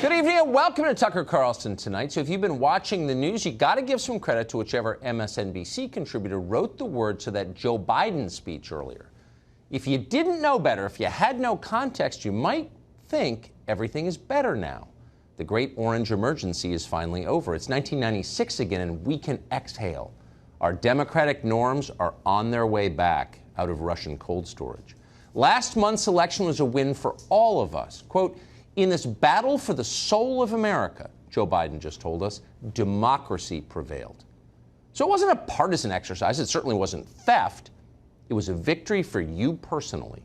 Good evening and welcome to Tucker Carlson Tonight. So if you've been watching the news, you got to give some credit to whichever MSNBC contributor wrote the words to that Joe Biden speech earlier. If you didn't know better, if you had no context, you might think everything is better now. The great orange emergency is finally over. It's 1996 again, and we can exhale. Our democratic norms are on their way back out of Russian cold storage. Last month's election was a win for all of us. Quote, in this battle for the soul of America, Joe Biden just told us, democracy prevailed. So it wasn't a partisan exercise. It certainly wasn't theft. It was a victory for you personally.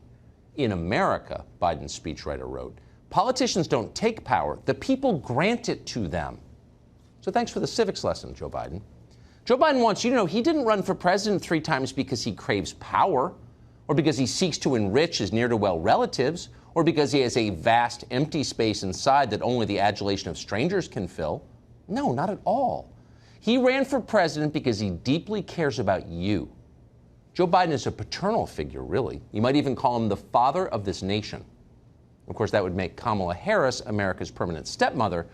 In America, Biden's speechwriter wrote, politicians don't take power. The people grant it to them. So thanks for the civics lesson, Joe Biden. Joe Biden wants you to know he didn't run for president 3 times because he craves power, or because he seeks to enrich his near-to-well relatives, or because he has a vast empty space inside that only the adulation of strangers can fill. No, not at all. He ran for president because he deeply cares about you. Joe Biden is a paternal figure, really. You might even call him the father of this nation. Of course, that would make Kamala Harris America's permanent stepmother,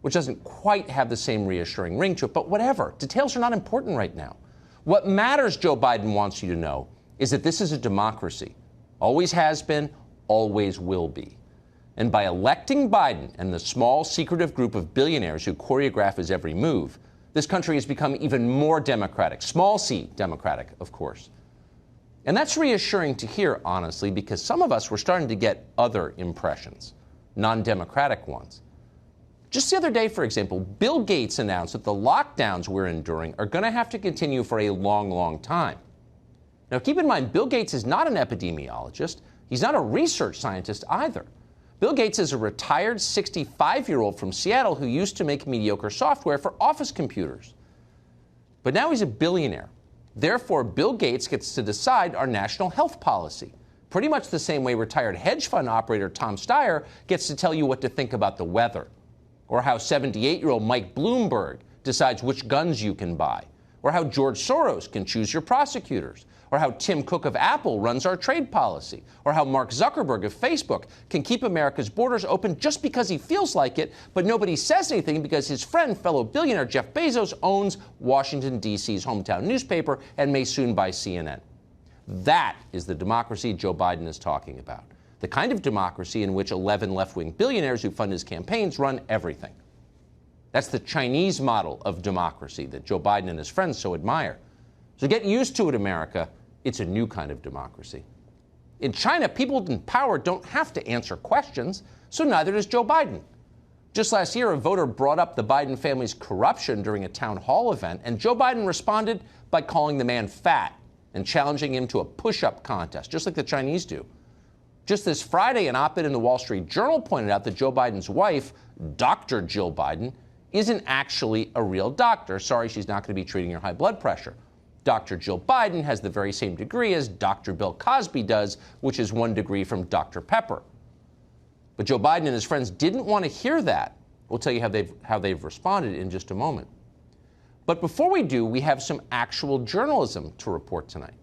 which doesn't quite have the same reassuring ring to it, but whatever. Details are not important right now. What matters, Joe Biden wants you to know, is that this is a democracy. Always has been, always will be. And by electing Biden and the small, secretive group of billionaires who choreograph his every move, this country has become even more democratic. Small c democratic, of course. And that's reassuring to hear, honestly, because some of us were starting to get other impressions, non-democratic ones. Just the other day, for example, Bill Gates announced that the lockdowns we're enduring are going to have to continue for a long, long time. Now, keep in mind, Bill Gates is not an epidemiologist. He's not a research scientist either. Bill Gates is a retired 65-year-old from Seattle who used to make mediocre software for office computers. But now he's a billionaire. Therefore, Bill Gates gets to decide our national health policy, pretty much the same way retired hedge fund operator Tom Steyer gets to tell you what to think about the weather, or how 78-year-old Mike Bloomberg decides which guns you can buy, or how George Soros can choose your prosecutors, or how Tim Cook of Apple runs our trade policy, or how Mark Zuckerberg of Facebook can keep America's borders open just because he feels like it, but nobody says anything because his friend, fellow billionaire Jeff Bezos, owns Washington, D.C.'s hometown newspaper and may soon buy CNN. That is the democracy Joe Biden is talking about. The kind of democracy in which 11 left-wing billionaires who fund his campaigns run everything. That's the Chinese model of democracy that Joe Biden and his friends so admire. So get used to it, America. It's a new kind of democracy. In China, people in power don't have to answer questions, so neither does Joe Biden. Just last year, a voter brought up the Biden family's corruption during a town hall event, and Joe Biden responded by calling the man fat and challenging him to a push-up contest, just like the Chinese do. Just this Friday, an op-ed in the Wall Street Journal pointed out that Joe Biden's wife, Dr. Jill Biden, isn't actually a real doctor. Sorry, she's not going to be treating your high blood pressure. Dr. Jill Biden has the very same degree as Dr. Bill Cosby does, which is 1 degree from Dr. Pepper. But Joe Biden and his friends didn't want to hear that. We'll tell you how they've responded in just a moment. But before we do, we have some actual journalism to report tonight.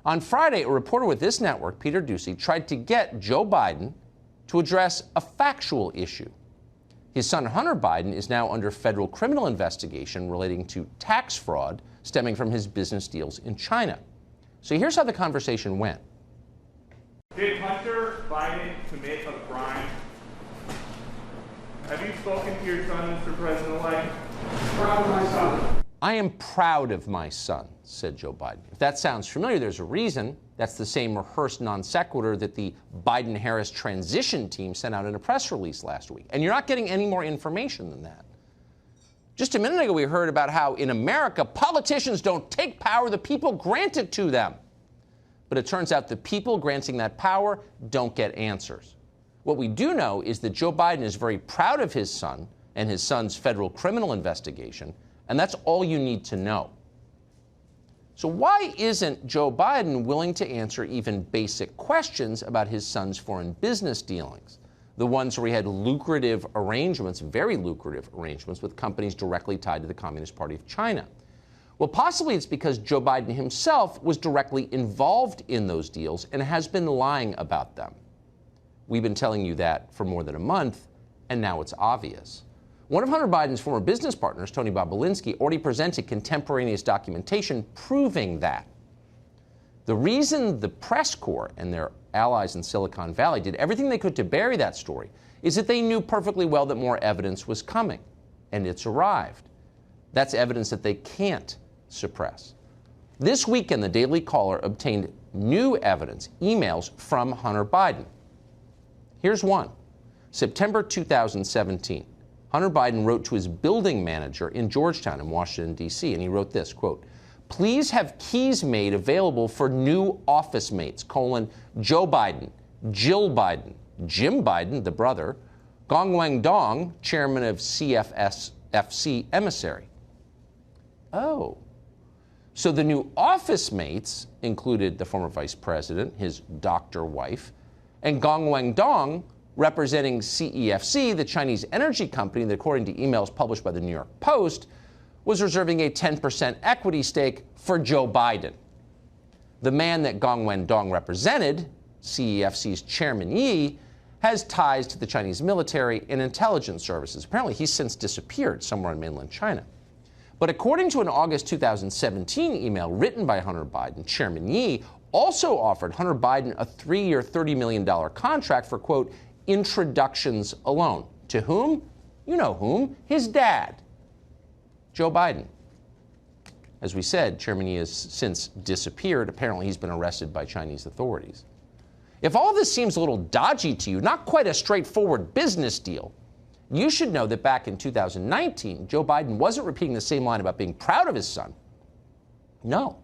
On Friday, a reporter with this network, Peter Doocy, tried to get Joe Biden to address a factual issue. His son, Hunter Biden, is now under federal criminal investigation relating to tax fraud stemming from his business deals in China. So here's how the conversation went. Did Hunter Biden commit a crime? Have you spoken to your son, Mr. President-elect? Proud of my son. I am proud of my son, said Joe Biden. If that sounds familiar, there's a reason. That's the same rehearsed non sequitur that the Biden-Harris transition team sent out in a press release last week. And you're not getting any more information than that. Just a minute ago, we heard about how in America, politicians don't take power, the people grant it to them. But it turns out the people granting that power don't get answers. What we do know is that Joe Biden is very proud of his son and his son's federal criminal investigation, and that's all you need to know. So why isn't Joe Biden willing to answer even basic questions about his son's foreign business dealings? The ones where he had lucrative arrangements, very lucrative arrangements, with companies directly tied to the Communist Party of China. Well, possibly it's because Joe Biden himself was directly involved in those deals and has been lying about them. We've been telling you that for more than a month, and now it's obvious. One of Hunter Biden's former business partners, Tony Bobulinski, already presented contemporaneous documentation proving that. The reason the press corps and their allies in Silicon Valley did everything they could to bury that story is that they knew perfectly well that more evidence was coming, and it's arrived. That's evidence that they can't suppress. This weekend, the Daily Caller obtained new evidence, emails from Hunter Biden. Here's one. September 2017. Hunter Biden wrote to his building manager in Georgetown in Washington, D.C., and he wrote this, quote, "Please have keys made available for new office mates, Joe Biden, Jill Biden, Jim Biden, the brother, Gongwang Dong, chairman of CFC emissary." Oh. So the new office mates included the former vice president, his doctor wife, and Gongwang Dong, representing CEFC, the Chinese energy company that, according to emails published by the New York Post, was reserving a 10% equity stake for Joe Biden. The man that Gongwang Dong represented, CEFC's Chairman Yi, has ties to the Chinese military and intelligence services. Apparently, he's since disappeared somewhere in mainland China. But according to an August 2017 email written by Hunter Biden, Chairman Yi also offered Hunter Biden a 3-year, $30 million contract for, quote, introductions alone. To whom? You know whom. His dad, Joe Biden. As we said, Chairman Yi has since disappeared. Apparently, he's been arrested by Chinese authorities. If all this seems a little dodgy to you, not quite a straightforward business deal, you should know that back in 2019, Joe Biden wasn't repeating the same line about being proud of his son. No.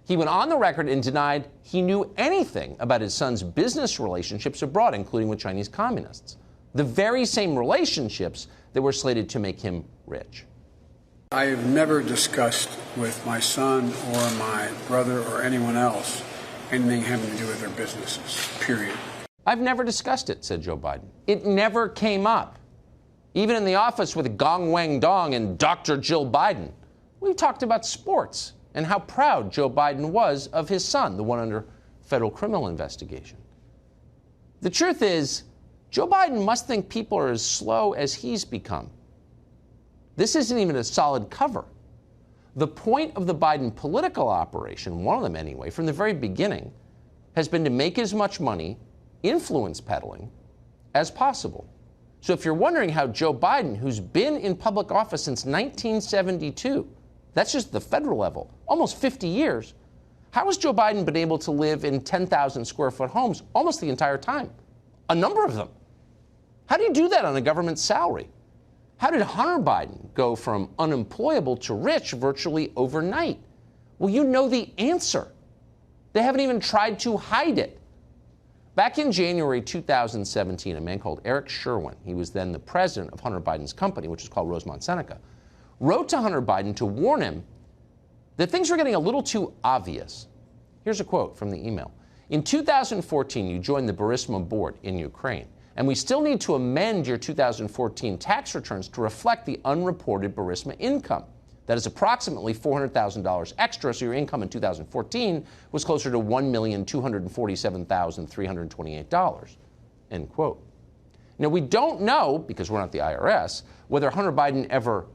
He went on the record and denied he knew anything about his son's business relationships abroad, including with Chinese communists. The very same relationships that were slated to make him rich. I have never discussed with my son or my brother or anyone else anything having to do with their businesses, period. I've never discussed it, said Joe Biden. It never came up. Even in the office with Gongwang Dong and Dr. Jill Biden, we talked about sports and how proud Joe Biden was of his son, the one under federal criminal investigation. The truth is, Joe Biden must think people are as slow as he's become. This isn't even a solid cover. The point of the Biden political operation, one of them anyway, from the very beginning, has been to make as much money, influence peddling, as possible. So if you're wondering how Joe Biden, who's been in public office since 1972, that's just the federal level, almost 50 years, how has Joe Biden been able to live in 10,000 square foot homes almost the entire time? A number of them. How do you do that on a government salary? How did Hunter Biden go from unemployable to rich virtually overnight? Well, you know the answer. They haven't even tried to hide it. Back in January 2017, a man called Eric Sherwin, he was then the president of Hunter Biden's company, which is called Rosemont Seneca, wrote to Hunter Biden to warn him that things were getting a little too obvious. Here's a quote from the email. In 2014, you joined the Burisma board in Ukraine, and we still need to amend your 2014 tax returns to reflect the unreported Burisma income. That is approximately $400,000 extra, so your income in 2014 was closer to $1,247,328, end quote. Now, we don't know, because we're not the IRS, whether Hunter Biden ever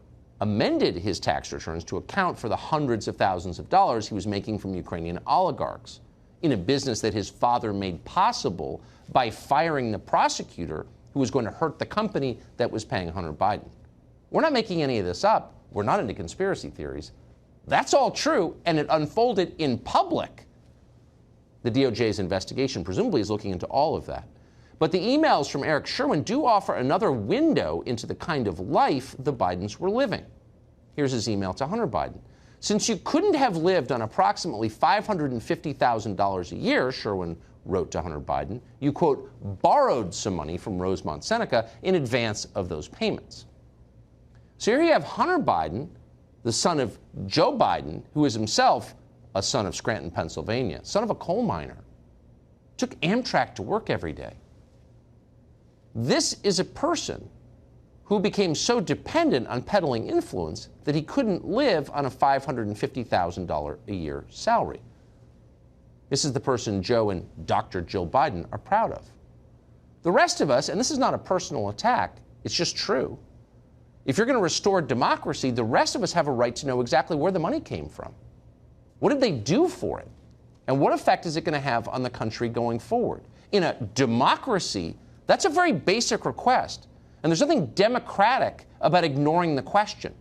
amended his tax returns to account for the hundreds of thousands of dollars he was making from Ukrainian oligarchs in a business that his father made possible by firing the prosecutor who was going to hurt the company that was paying Hunter Biden. We're not making any of this up. We're not into conspiracy theories. That's all true, and it unfolded in public. The DOJ's investigation presumably is looking into all of that. But the emails from Eric Sherwin do offer another window into the kind of life the Bidens were living. Here's his email to Hunter Biden. Since you couldn't have lived on approximately $550,000 a year, Sherwin wrote to Hunter Biden, you, quote, borrowed some money from Rosemont Seneca in advance of those payments. So here you have Hunter Biden, the son of Joe Biden, who is himself a son of Scranton, Pennsylvania, son of a coal miner, took Amtrak to work every day. This is a person who became so dependent on peddling influence that he couldn't live on a $550,000 a year salary. This is the person Joe and Dr. Jill Biden are proud of. The rest of us, and this is not a personal attack, It's just true. If you're going to restore democracy, the rest of us have a right to know exactly where the money came from. What did they do for it? And what effect is it going to have on the country going forward? In a democracy, that's a very basic request. And there's nothing democratic about ignoring the question.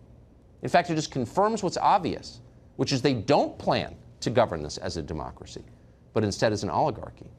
In fact, it just confirms what's obvious, which is they don't plan to govern this as a democracy, but instead as an oligarchy.